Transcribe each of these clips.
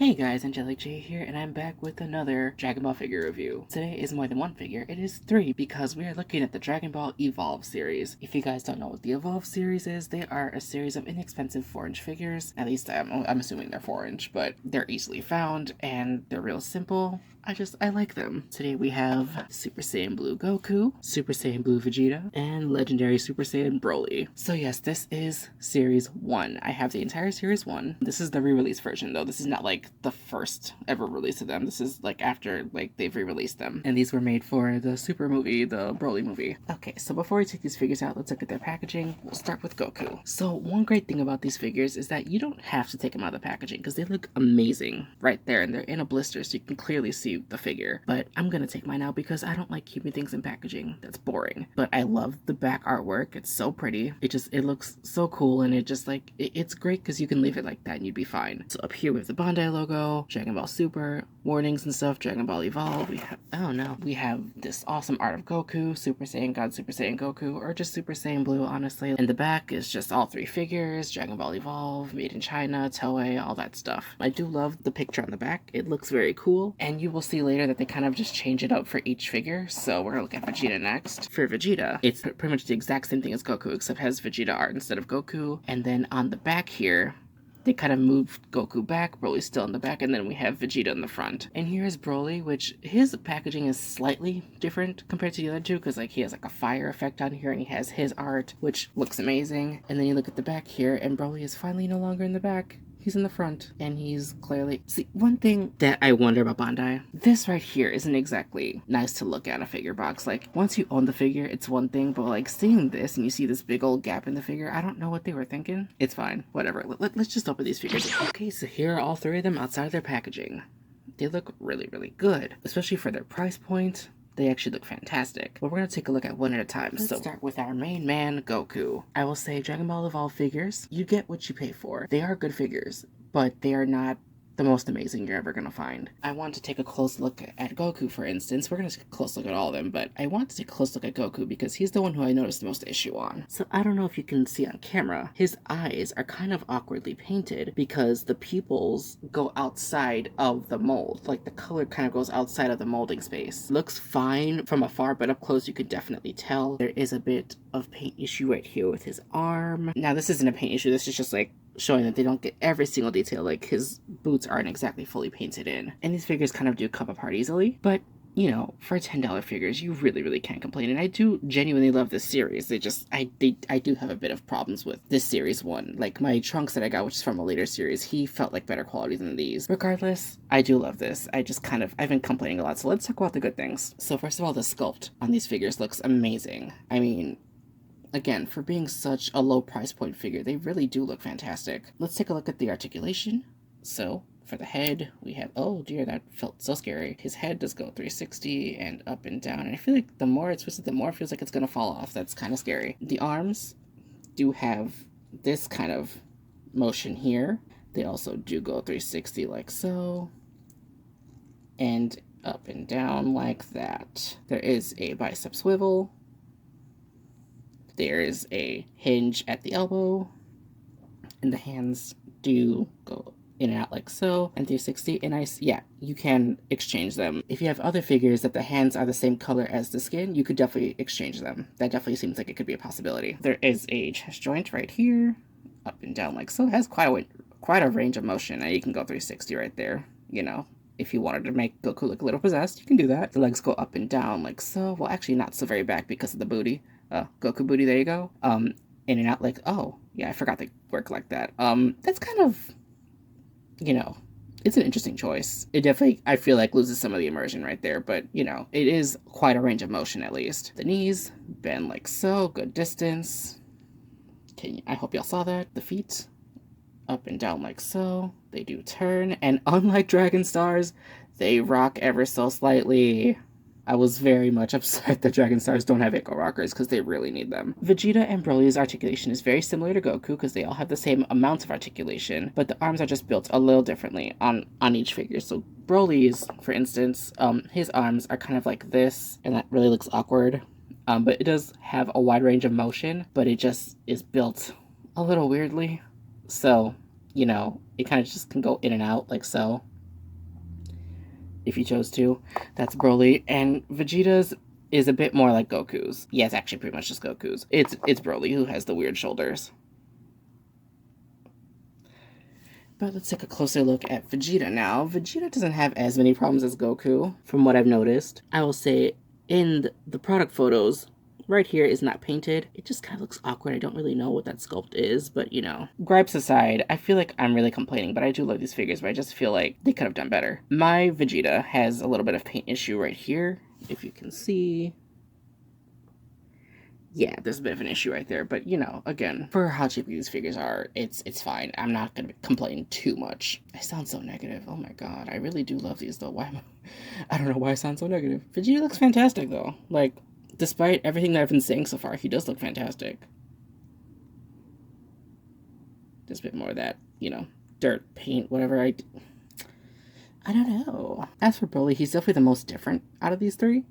Hey guys, Angelic J here, and I'm back with another Dragon Ball figure review. Today is more than one figure, it is 3, because we are looking at the Dragon Ball Evolve series. If you guys don't know what the Evolve series is, they are a series of inexpensive 4-inch figures. At least I'm assuming they're 4-inch, but they're easily found, and they're real simple. I like them. Today we have Super Saiyan Blue Goku, Super Saiyan Blue Vegeta, and Legendary Super Saiyan Broly. So yes, this is Series 1. I have the entire Series 1. This is the re-release version though. This is not like the first ever release of them. This is like after they've re-released them. And these were made for the Super movie, the Broly movie. Okay, so before we take these figures out, let's look at their packaging. We'll start with Goku. So one great thing about these figures is that you don't have to take them out of the packaging because they look amazing right there, and they're in a blister so you can clearly see the figure. But I'm gonna take mine out because I don't like keeping things in packaging. That's boring. But I love the back artwork. It's so pretty. It looks so cool, and it's great because you can leave it like that and you'd be fine. So up here we have the Bandai logo, Dragon Ball Super, warnings and stuff, Dragon Ball Evolve. We have this awesome art of Goku, Super Saiyan God, Super Saiyan Goku, or just Super Saiyan Blue, honestly. And the back is just all 3 figures, Dragon Ball Evolve, made in China, Toei, all that stuff. I do love the picture on the back. It looks very cool, and you will see later that they kind of just change it up for each figure. So we're gonna look at Vegeta next. For Vegeta, it's pretty much the exact same thing as Goku, except has Vegeta art instead of Goku. And then on the back here, they kind of moved Goku back, Broly's still in the back, and then we have Vegeta in the front. And here is Broly, which his packaging is slightly different compared to the other two, because he has a fire effect on here, and he has his art, which looks amazing. And then you look at the back here, and Broly is finally no longer in the back. He's in the front, and he's clearly... See, one thing that I wonder about Bandai, this right here isn't exactly nice to look at in a figure box. Once you own the figure, it's one thing, but seeing this and you see this big old gap in the figure, I don't know what they were thinking. It's fine, whatever. Let's just open these figures. Okay, so here are all 3 of them outside of their packaging. They look really, really good, especially for their price point. They actually look fantastic. But we're going to take a look at one at a time. Let's start with our main man, Goku. I will say Dragon Ball Evolve figures, you get what you pay for. They are good figures, but they are not the most amazing you're ever going to find. I want to take a close look at Goku, for instance. We're going to take a close look at all of them, but I want to take a close look at Goku because he's the one who I noticed the most issue on. So I don't know if you can see on camera, his eyes are kind of awkwardly painted because the pupils go outside of the mold. The color kind of goes outside of the molding space. Looks fine from afar, but up close you could definitely tell there is a bit of paint issue right here with his arm. Now this isn't a paint issue, this is just showing that they don't get every single detail. His boots aren't exactly fully painted in. And these figures kind of do come apart easily, but for $10 figures, you really, really can't complain. And I do genuinely love this series. I do have a bit of problems with this series 1. My Trunks that I got, which is from a later series, he felt like better quality than these. Regardless, I do love this. I've been complaining a lot, so let's talk about the good things. So first of all, the sculpt on these figures looks amazing. I mean, again, for being such a low price point figure, they really do look fantastic. Let's take a look at the articulation. So, for the head, we have... Oh dear, that felt so scary. His head does go 360 and up and down, and I feel like the more it's twisted, the more it feels like it's gonna fall off. That's kind of scary. The arms do have this kind of motion here. They also do go 360 like so, and up and down like that. There is a bicep swivel. There is a hinge at the elbow, and the hands do go in and out like so, and 360, and you can exchange them. If you have other figures that the hands are the same color as the skin, you could definitely exchange them. That definitely seems like it could be a possibility. There is a chest joint right here, up and down like so. It has quite a range of motion, and you can go 360 right there, If you wanted to make Goku look a little possessed, you can do that. The legs go up and down like so. Well, actually not so very back because of the booty. Goku booty, there you go. In and out oh, yeah, I forgot they work like that. That's kind of, it's an interesting choice. It definitely, I feel loses some of the immersion right there, but, it is quite a range of motion at least. The knees bend like so, good distance. I hope y'all saw that. The feet, up and down like so. They do turn, and unlike Dragon Stars, They rock ever so slightly. I was very much upset that Dragon Stars don't have Echo Rockers because they really need them. Vegeta and Broly's articulation is very similar to Goku because they all have the same amounts of articulation, but the arms are just built a little differently on each figure. So Broly's, for instance, his arms are kind of like this, and that really looks awkward. But it does have a wide range of motion, but it just is built a little weirdly. So, you know, it kind of just can go in and out like so, if you chose to. That's Broly. And Vegeta's is a bit more like Goku's. Yeah, it's actually pretty much just Goku's. It's Broly who has the weird shoulders. But let's take a closer look at Vegeta now. Vegeta doesn't have as many problems as Goku, from what I've noticed. I will say, in the product photos, right here is not painted. It just kind of looks awkward. I don't really know what that sculpt is, but you know. Gripes aside, I feel like I'm really complaining, but I do love these figures, but I just feel like they could have done better. My Vegeta has a little bit of paint issue right here, if you can see. Yeah, there's a bit of an issue right there, but you know, again, for how cheap these figures are, it's fine. I'm not gonna complain too much. I sound so negative. Oh my god, I really do love these though. Why I don't know why I sound so negative. Vegeta looks fantastic though. Like, despite everything that I've been saying so far, he does look fantastic. Just a bit more of that, you know, dirt, paint, whatever. I don't know. As for Broly, he's definitely the most different out of these three.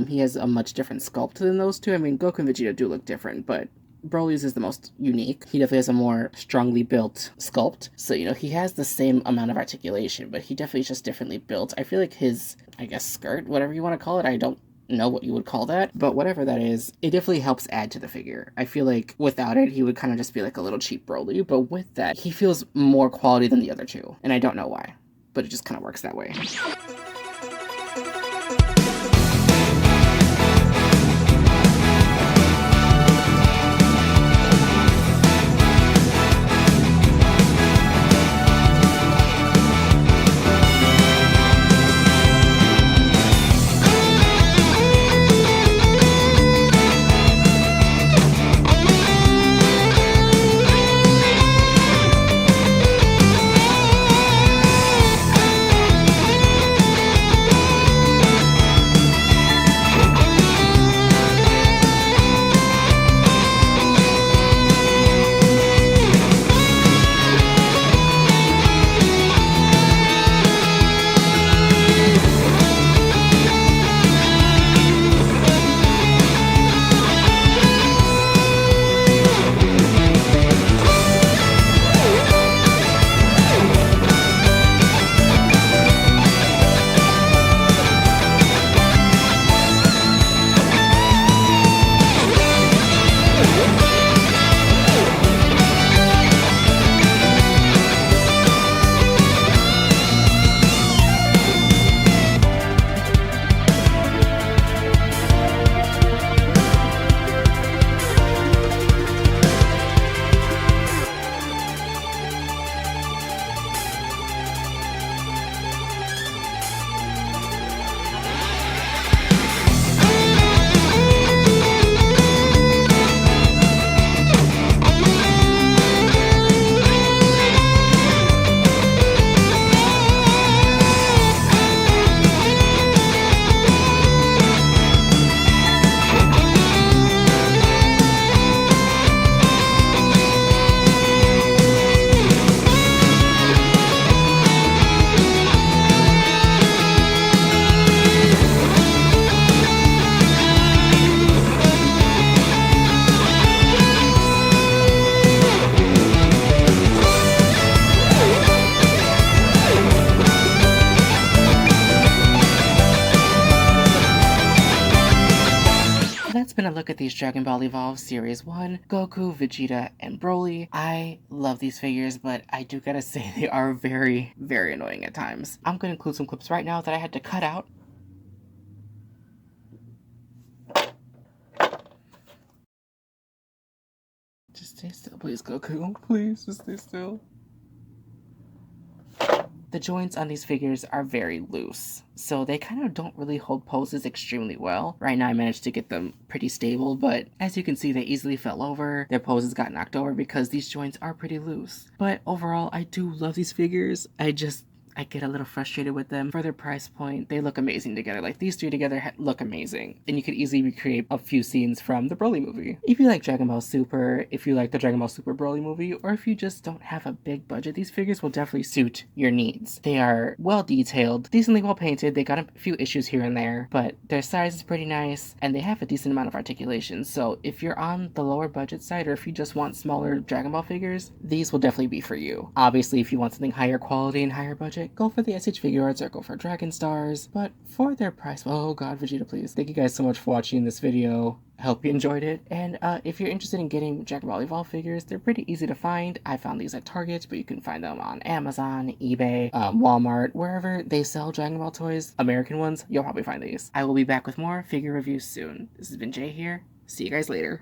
He has a much different sculpt than those two. I mean, Goku and Vegeta do look different, but Broly's is the most unique. He definitely has a more strongly built sculpt. So, you know, he has the same amount of articulation, but he definitely is just differently built. I feel like his, I guess, skirt, whatever you want to call it, I don't know what you would call that, but whatever that is, it definitely helps add to the figure. I feel like without it, he would kind of just be like a little cheap Broly, but with that, he feels more quality than the other two, and I don't know why, but it just kind of works that way. That's been a look at these Dragon Ball Evolve Series 1, Goku, Vegeta, and Broly. I love these figures, but I do gotta say they are very, very annoying at times. I'm gonna include some clips right now that I had to cut out. Just stay still, please, Goku. Please, just stay still. The joints on these figures are very loose, so they kind of don't really hold poses extremely well. Right now I managed to get them pretty stable, but as you can see, they easily fell over. Their poses got knocked over because these joints are pretty loose. But overall, I do love these figures. I just I get a little frustrated with them. For their price point, they look amazing together. Like, these three together look amazing. And you could easily recreate a few scenes from the Broly movie. If you like Dragon Ball Super, if you like the Dragon Ball Super Broly movie, or if you just don't have a big budget, these figures will definitely suit your needs. They are well detailed, decently well painted. They got a few issues here and there, but their size is pretty nice, and they have a decent amount of articulation. So if you're on the lower budget side, or if you just want smaller Dragon Ball figures, these will definitely be for you. Obviously, if you want something higher quality and higher budget, go for the SH Figure Arts or go for Dragon Stars. But for their price, oh god, Vegeta, please. Thank you guys so much for watching this video. I hope you enjoyed it. And if you're interested in getting Dragon Ball Evolve figures, they're pretty easy to find. I found these at Target, but you can find them on Amazon, eBay, Walmart, wherever they sell Dragon Ball toys. American ones, you'll probably find these. I will be back with more figure reviews soon. This has been Jay here. See you guys later.